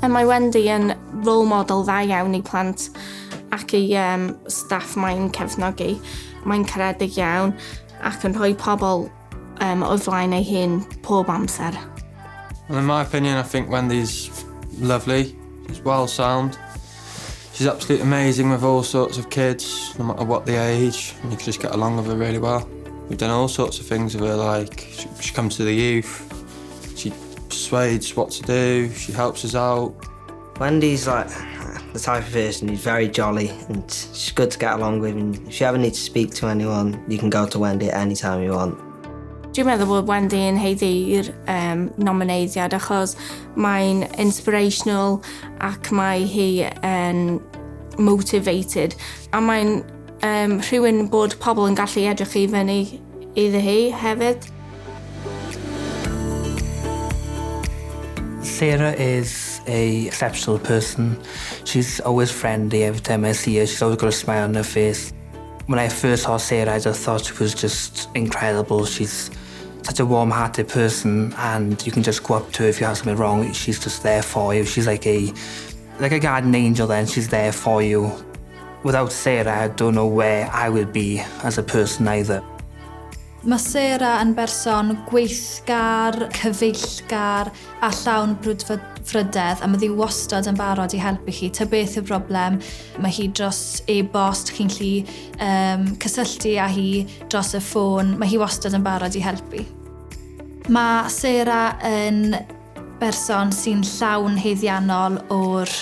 Mae Wendy yn role model dda iawn i plant ac i staff mae'n cefnogi. Mae'n caredig iawn ac yn rhoi pobl o flaen ei hun pob amser. Well, in my opinion, I think Wendy's lovely. She's well sound. She's absolutely amazing with all sorts of kids, no matter what the age, and you can just get along with her really well. We've done all sorts of things with her, like she comes to the youth, she persuades what to do, she helps us out. Wendy's like the type of person who's very jolly and she's good to get along with, and if you ever need to speak to anyone, you can go to Wendy at any time you want. Dwi'n meddwl bod Wendy yn heiddi'r nomineidiad achos mae'n inspirational ac mae hi yn motivated a mae'n rhywun bod pobl yn gallu edrych i fyny iddo hi hefyd. Sarah is an exceptional person. She's always friendly every time I see her. She's always got a smile on her face. When I first saw Sarah, I just thought she was just incredible. She's such a warm-hearted person, and you can just go up to her if you have something wrong. She's just there for you. She's like a guardian angel then. She's there for you. Without Sarah, I don't know where I would be as a person either. Mae Sarah yn berson gweithgar, cyfeillgar a llawn brwdfrydedd, a mae ddi wastad yn barod i helpu chi. Ta beth yw'r broblem, mae hi dros e-bost, chi'n gallu cysylltu â hi dros y ffôn, mae hi wastad yn barod i helpu. Mae Sarah yn berson sy'n llawn haeddiannol o'r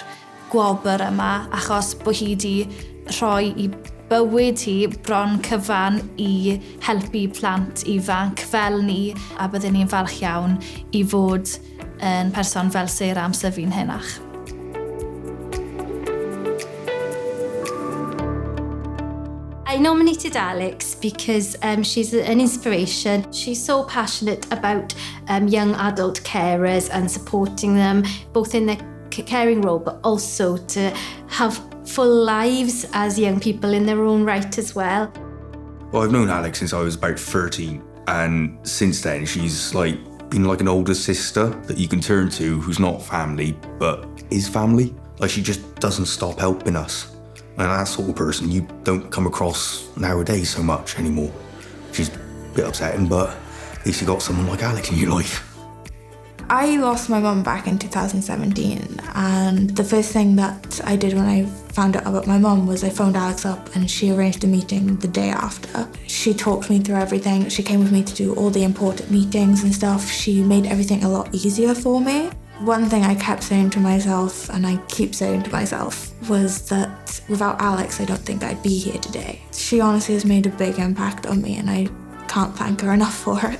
gwobr yma, achos bod hi wedi rhoi i bywyd hi bron cyfan i helpu plant ifanc fel ni, a byddwn ni'n falch iawn i fod yn person fel Sarah amser fi'n hynach. I nominated Alex because she's an inspiration. She's so passionate about young adult carers and supporting them, both in their caring role, but also to have full lives as young people in their own right as well. Well, I've known Alex since I was about 13, and since then she's been like an older sister that you can turn to who's not family, but is family. Like, she just doesn't stop helping us. And that sort of person you don't come across nowadays so much anymore. She's a bit upsetting, but at least you got someone like Alex in your life. I lost my mum back in 2017, and the first thing that I did when I found out about my mum was I phoned Alex up and she arranged a meeting the day after. She talked me through everything. She came with me to do all the important meetings and stuff. She made everything a lot easier for me. One thing I kept saying to myself, and I keep saying to myself, was that without Alex, I don't think I'd be here today. She honestly has made a big impact on me, and I can't thank her enough for it.